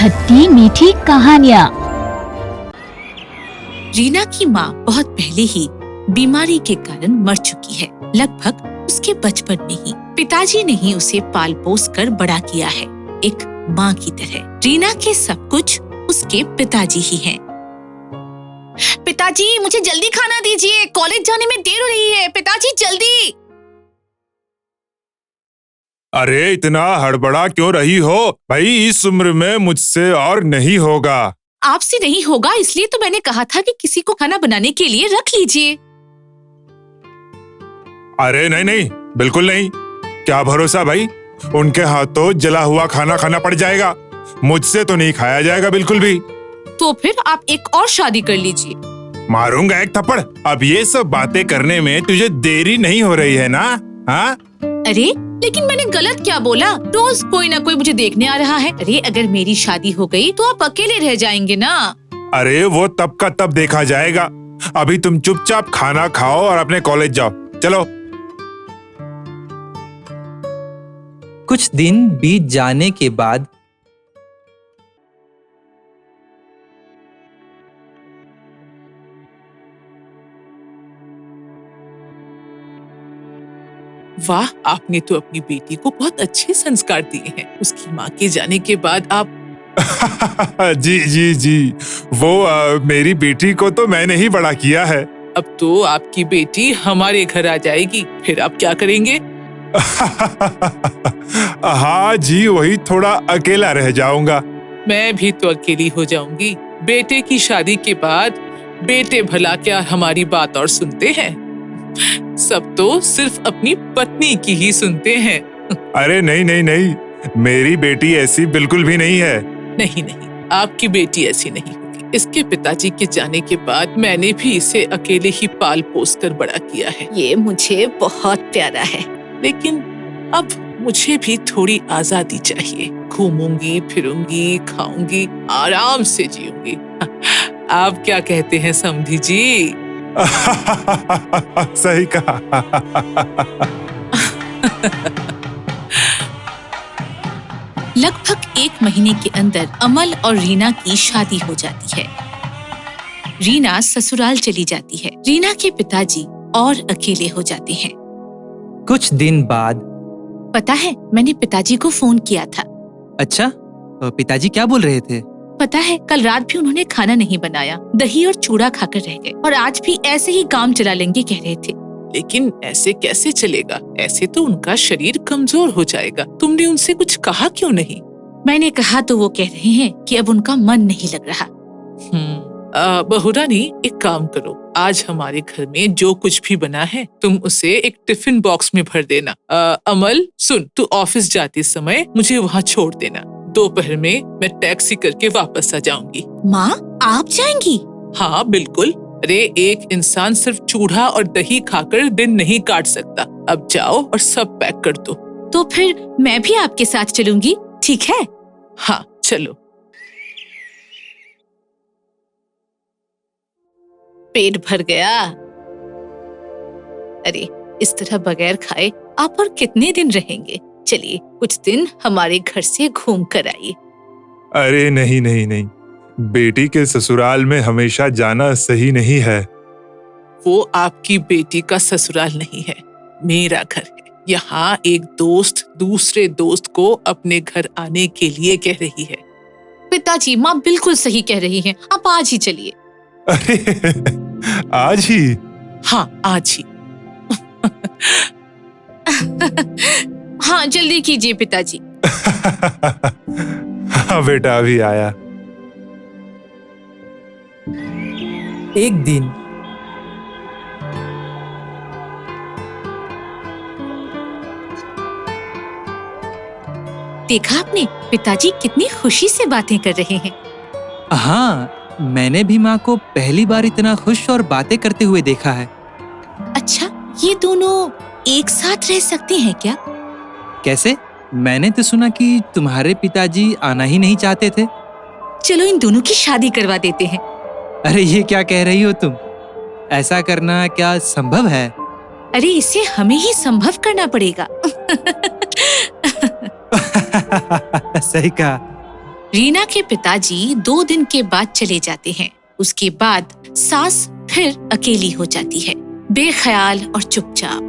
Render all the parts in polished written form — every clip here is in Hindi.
खट्टी मीठी कहानियाँ। रीना की माँ बहुत पहले ही बीमारी के कारण मर चुकी है, लगभग उसके बचपन में ही। पिताजी ने ही उसे पाल पोस कर बड़ा किया है, एक माँ की तरह। रीना के सब कुछ उसके पिताजी ही हैं। पिताजी, मुझे जल्दी खाना दीजिए, कॉलेज जाने में देर हो रही है। पिताजी जल्दी। अरे इतना हड़बड़ा क्यों रही हो भाई? इस उम्र में मुझसे और नहीं होगा। आपसे नहीं होगा इसलिए तो मैंने कहा था कि किसी को खाना बनाने के लिए रख लीजिए। अरे नहीं नहीं, बिल्कुल नहीं। क्या भरोसा भाई, उनके हाथों जला हुआ खाना खाना पड़ जाएगा। मुझसे तो नहीं खाया जाएगा बिल्कुल भी। तो फिर आप एक और शादी कर लीजिए। मारूंगा एक थप्पड़। अब ये सब बातें करने में तुझे देरी नहीं हो रही है ना? हाँ? अरे लेकिन मैंने गलत क्या बोला? रोज कोई ना कोई मुझे देखने आ रहा है। अरे अगर मेरी शादी हो गई तो आप अकेले रह जाएंगे ना। अरे वो तब का तब देखा जाएगा। अभी तुम चुपचाप खाना खाओ और अपने कॉलेज जाओ। चलो। कुछ दिन बीत जाने के बाद वाह, आपने तो अपनी बेटी को बहुत अच्छे संस्कार दिए हैं। उसकी माँ के जाने के बाद आप जी जी जी, वो मेरी बेटी को तो मैंने ही बड़ा किया है। अब तो आपकी बेटी हमारे घर आ जाएगी, फिर आप क्या करेंगे? हाँ जी, वही थोड़ा अकेला रह जाऊंगा। मैं भी तो अकेली हो जाऊंगी। बेटे की शादी के बाद बेटे भला क्या हमारी बात और सुनते हैं? सब तो सिर्फ अपनी पत्नी की ही सुनते हैं। अरे नहीं नहीं नहीं, मेरी बेटी ऐसी बिल्कुल भी नहीं है। नहीं नहीं, आपकी बेटी ऐसी नहीं होगी। इसके पिताजी के जाने के बाद मैंने भी इसे अकेले ही पाल पोस कर बड़ा किया है। ये मुझे बहुत प्यारा है। लेकिन अब मुझे भी थोड़ी आजादी चाहिए। घूमूंगी फिरूंगी, खाऊंगी, आराम से जीऊंगी। आप क्या कहते हैं समधी जी? सही कहा। लगभग 1 महीने के अंदर अमल और रीना की शादी हो जाती है। रीना ससुराल चली जाती है। रीना के पिताजी और अकेले हो जाते हैं। कुछ दिन बाद पता है, मैंने पिताजी को फोन किया था। अच्छा, पिताजी क्या बोल रहे थे? पता है, कल रात भी उन्होंने खाना नहीं बनाया, दही और चूड़ा खाकर रह गए और आज भी ऐसे ही काम चला लेंगे कह रहे थे। लेकिन ऐसे कैसे चलेगा? ऐसे तो उनका शरीर कमजोर हो जाएगा। तुमने उनसे कुछ कहा क्यों नहीं? मैंने कहा तो वो कह रहे हैं कि अब उनका मन नहीं लग रहा। बहू रानी, एक काम करो, आज हमारे घर में जो कुछ भी बना है तुम उसे एक टिफिन बॉक्स में भर देना। अमल सुन, तू ऑफिस जाते समय मुझे वहाँ छोड़ देना। दोपहर में मैं टैक्सी करके वापस आ जाऊंगी। माँ, आप जाएंगी? हाँ बिल्कुल। अरे एक इंसान सिर्फ चूड़ा और दही खाकर दिन नहीं काट सकता। अब जाओ और सब पैक कर दो। तो फिर मैं भी आपके साथ चलूंगी, ठीक है? हाँ चलो। पेट भर गया। अरे इस तरह बगैर खाए आप और कितने दिन रहेंगे? चलिए कुछ दिन हमारे घर से घूम कर आइए। अरे नहीं नहीं नहीं, बेटी के ससुराल में हमेशा जाना सही नहीं है। वो आपकी बेटी का ससुराल नहीं है, मेरा घर है। यहाँ एक दोस्त दूसरे दोस्त को अपने घर आने के लिए कह रही है। पिताजी, माँ बिल्कुल सही कह रही हैं, आप आज ही चलिए। अरे आज ही? हाँ आज ही। हाँ जल्दी कीजिए पिताजी। हाँ बेटा, अभी आया। एक दिन देखा आपने, पिताजी कितनी खुशी से बातें कर रहे हैं। हाँ, मैंने भी माँ को पहली बार इतना खुश और बातें करते हुए देखा है। अच्छा, ये दोनों एक साथ रह सकते हैं क्या? कैसे? मैंने तो सुना कि तुम्हारे पिताजी आना ही नहीं चाहते थे। चलो इन दोनों की शादी करवा देते हैं। अरे ये क्या कह रही हो तुम? ऐसा करना क्या संभव है? अरे इसे हमें ही संभव करना पड़ेगा। सही कहा। रीना के पिताजी 2 दिन के बाद चले जाते हैं। उसके बाद सास फिर अकेली हो जाती है, बेख्याल और चुपचाप।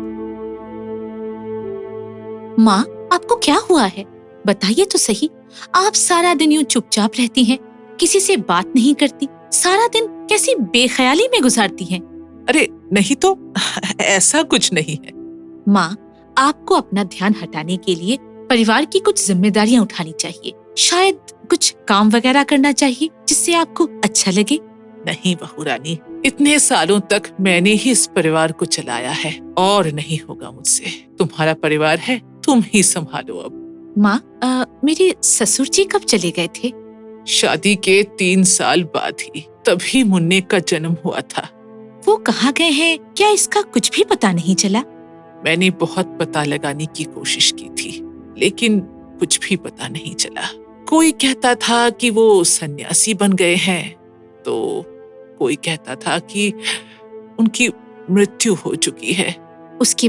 माँ, आपको क्या हुआ है? बताइए तो सही। आप सारा दिन यूं चुपचाप रहती हैं, किसी से बात नहीं करती, सारा दिन कैसी बेख्याली में गुजारती हैं? अरे नहीं तो, ऐसा कुछ नहीं है। माँ, आपको अपना ध्यान हटाने के लिए परिवार की कुछ जिम्मेदारियां उठानी चाहिए। शायद कुछ काम वगैरह करना चाहिए जिससे आपको अच्छा लगे। नहीं बहू रानी, इतने सालों तक मैंने ही इस परिवार को चलाया है और नहीं होगा मुझसे। तुम्हारा परिवार है, तुम ही संभालो अब। माँ, मेरे ससुर जी कब चले गए थे? शादी के 3 साल बाद ही, तभी मुन्ने का जन्म हुआ था। वो कहाँ गए हैं? क्या इसका कुछ भी पता नहीं चला? मैंने बहुत पता लगाने की कोशिश की थी, लेकिन कुछ भी पता नहीं चला। कोई कहता था कि वो सन्यासी बन गए हैं, तो कोई कहता था कि उनकी मृत्यु हो चुकी है। उसके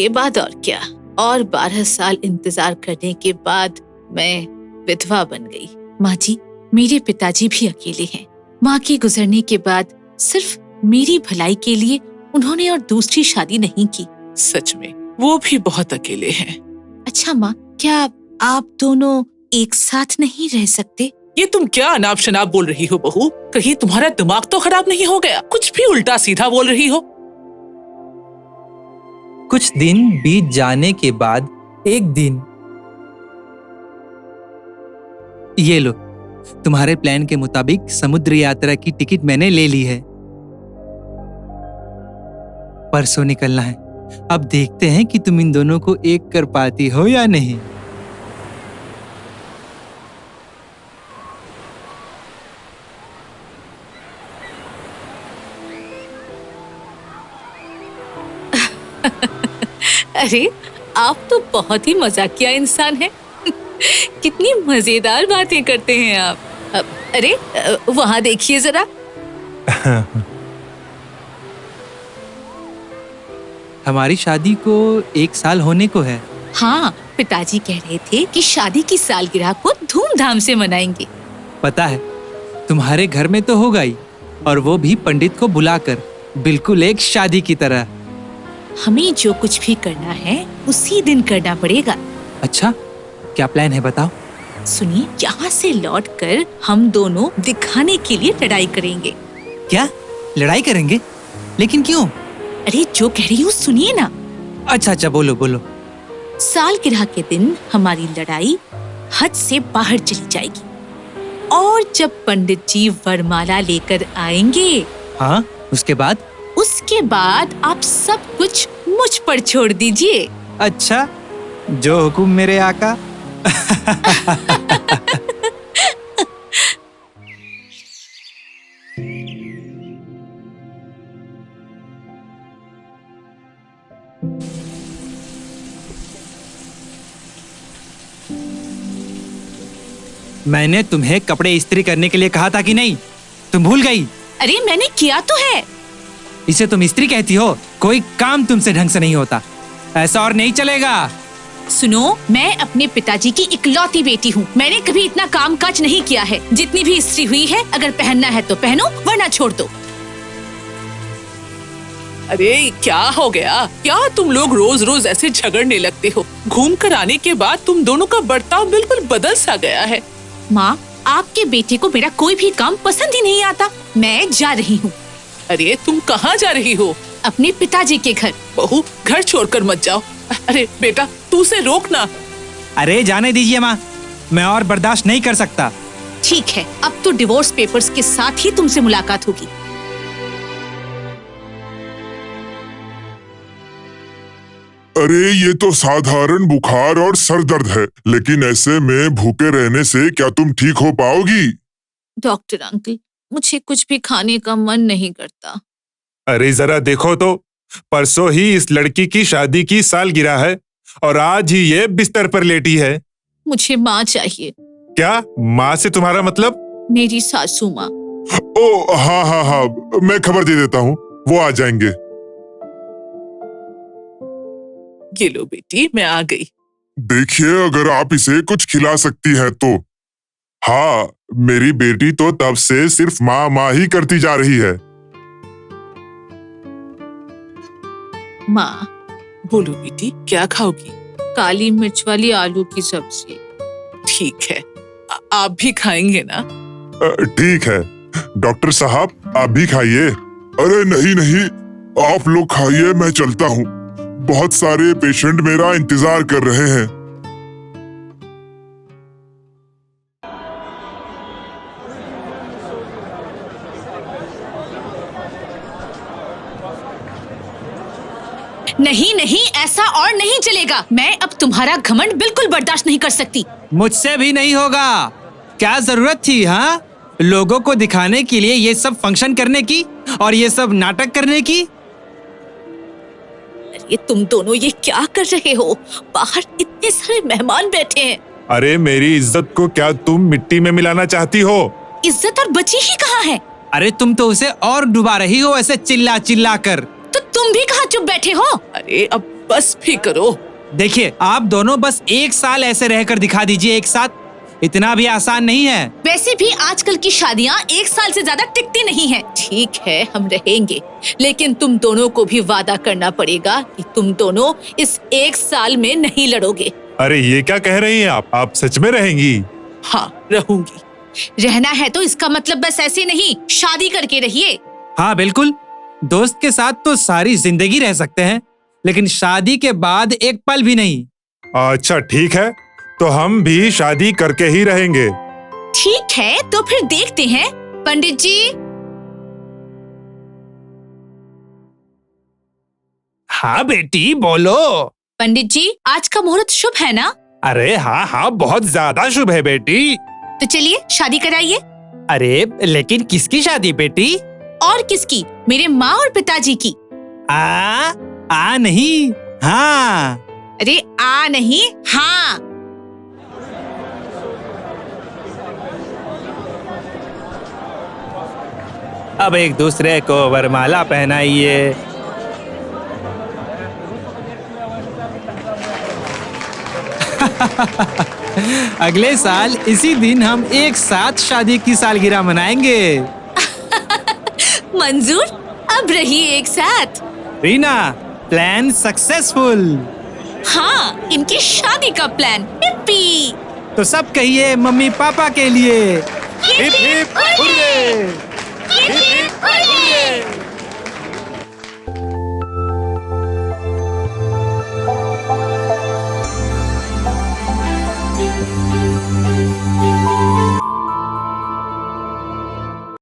बाद और क्या? और 12 साल इंतजार करने के बाद मैं विधवा बन गई। माँ जी, मेरे पिताजी भी अकेले हैं। माँ के गुजरने के बाद सिर्फ मेरी भलाई के लिए उन्होंने और दूसरी शादी नहीं की। सच में वो भी बहुत अकेले हैं। अच्छा माँ, क्या आप दोनों एक साथ नहीं रह सकते? ये तुम क्या अनाप शनाप बोल रही हो बहू? कहीं तुम्हारा दिमाग तो खराब नहीं हो गया? कुछ भी उल्टा सीधा बोल रही हो। कुछ दिन बीत जाने के बाद एक दिन, ये लो, तुम्हारे प्लान के मुताबिक समुद्र यात्रा की टिकट मैंने ले ली है। परसों निकलना है। अब देखते हैं कि तुम इन दोनों को एक कर पाती हो या नहीं। अरे, आप तो बहुत ही मजाकिया इंसान हैं। कितनी मजेदार बातें करते हैं आप। अरे, वहाँ देखिए जरा। हमारी शादी को 1 साल होने को है। हाँ, पिताजी कह रहे थे कि शादी की सालगिरह को धूमधाम से मनाएंगे। पता है, तुम्हारे घर में तो होगा ही, और वो भी पंडित को बुलाकर, बिल्कुल एक शादी की तरह। हमें जो कुछ भी करना है उसी दिन करना पड़ेगा। अच्छा, क्या प्लान है बताओ? सुनिए, यहाँ से लौटकर हम दोनों दिखाने के लिए लड़ाई करेंगे। क्या लड़ाई करेंगे? लेकिन क्यों? अरे, जो कह रही हूँ सुनिए ना। अच्छा, बोलो बोलो। सालगिरह के दिन हमारी लड़ाई हद से बाहर चली जाएगी, और जब पंडित जी वरमाला लेकर आएंगे, हाँ, उसके बाद आप सब कुछ मुझ पर छोड़ दीजिए। अच्छा, जो हुकुम मेरे आका। मैंने तुम्हें कपड़े इस्त्री करने के लिए कहा था कि नहीं? तुम भूल गई? अरे, मैंने किया तो है। इसे तुम इस्त्री कहती हो? कोई काम तुमसे ढंग से नहीं होता, ऐसा और नहीं चलेगा। सुनो, मैं अपने पिताजी की इकलौती बेटी हूँ। मैंने कभी इतना काम काज नहीं किया है। जितनी भी इस्त्री हुई है, अगर पहनना है तो पहनो, वरना छोड़ दो। अरे क्या हो गया? क्या तुम लोग रोज रोज ऐसे झगड़ने लगते हो? घूम कर आने के बाद तुम दोनों का बर्ताव बिल्कुल बदल सा गया है। माँ, आपके बेटे को मेरा कोई भी काम पसंद ही नहीं आता। मैं जा रही हूँ। अरे तुम कहाँ जा रही हो? अपने पिताजी के घर। बहू, घर छोड़कर मत जाओ। अरे बेटा, तू उसे रोक ना। अरे जाने दीजिए माँ, मैं और बर्दाश्त नहीं कर सकता। ठीक है, अब तो डिवोर्स पेपर्स के साथ ही तुमसे मुलाकात होगी। अरे ये तो साधारण बुखार और सर दर्द है, लेकिन ऐसे में भूखे रहने से क्या तुम ठीक हो पाओगी? डॉक्टर अंकल, मुझे कुछ भी खाने का मन नहीं करता। अरे जरा देखो तो, परसों ही इस लड़की की शादी की सालगिरह है और आज ही ये बिस्तर पर लेटी है। मुझे माँ चाहिए। क्या माँ से तुम्हारा मतलब? मेरी सासू माँ। ओ हाँ, मैं खबर दे देता हूँ, वो आ जाएंगे। ये लो बेटी, मैं आ गई। देखिए, अगर आप इसे कुछ खिला सकती हैं तो। हाँ, मेरी बेटी तो तब से सिर्फ माँ माँ ही करती जा रही है। माँ, बोलो बेटी, क्या खाओगी? काली मिर्च वाली आलू की सब्जी। ठीक है, आप भी खाएंगे ना? ठीक है, डॉक्टर साहब आप भी खाइए। अरे नहीं नहीं, आप लोग खाइए, मैं चलता हूँ। बहुत सारे पेशेंट मेरा इंतजार कर रहे हैं। नहीं नहीं, ऐसा और नहीं चलेगा। मैं अब तुम्हारा घमंड बिल्कुल बर्दाश्त नहीं कर सकती। मुझसे भी नहीं होगा। क्या जरूरत थी हाँ लोगों को दिखाने के लिए ये सब फंक्शन करने की और ये सब नाटक करने की? अरे तुम दोनों ये क्या कर रहे हो? बाहर इतने सारे मेहमान बैठे हैं। अरे मेरी इज्जत को क्या तुम मिट्टी में मिलाना चाहती हो? इज्जत और बची ही कहाँ है? अरे तुम तो उसे और डुबा रही हो ऐसे चिल्ला चिल्ला कर। तो तुम भी कहाँ चुप बैठे हो? अरे अब बस भी करो। देखिए आप दोनों बस 1 साल ऐसे रहकर दिखा दीजिए एक साथ। इतना भी आसान नहीं है। वैसे भी आजकल की शादियाँ 1 साल से ज्यादा टिकती नहीं है। ठीक है, हम रहेंगे, लेकिन तुम दोनों को भी वादा करना पड़ेगा कि तुम दोनों इस 1 साल में नहीं लड़ोगे। अरे ये क्या कह रही हैं आप सच में रहेंगी? हाँ, रहूंगी। रहना है तो इसका मतलब बस ऐसे नहीं, शादी करके रहिए। हाँ बिल्कुल, दोस्त के साथ तो सारी जिंदगी रह सकते हैं, लेकिन शादी के बाद एक पल भी नहीं। अच्छा ठीक है, तो हम भी शादी करके ही रहेंगे। ठीक है, तो फिर देखते हैं। पंडित जी। हाँ बेटी बोलो। पंडित जी, आज का मुहूर्त शुभ है ना? अरे हाँ हाँ, बहुत ज्यादा शुभ है बेटी। तो चलिए शादी कराइए। अरे लेकिन किसकी शादी बेटी? और किसकी? मेरे माँ और पिताजी की। आ नहीं, हाँ। अरे आ नहीं, हाँ। अब एक दूसरे को वरमाला पहनाइए। अगले साल इसी दिन हम एक साथ शादी की सालगिरह मनाएंगे। मंजूर, अब रहिए एक साथ। Reena, plan successful. हाँ, इनकी शादी का प्लान। हिप्पी। तो सब कहिए मम्मी पापा के लिए hip hip hurray. Hip hip hurray.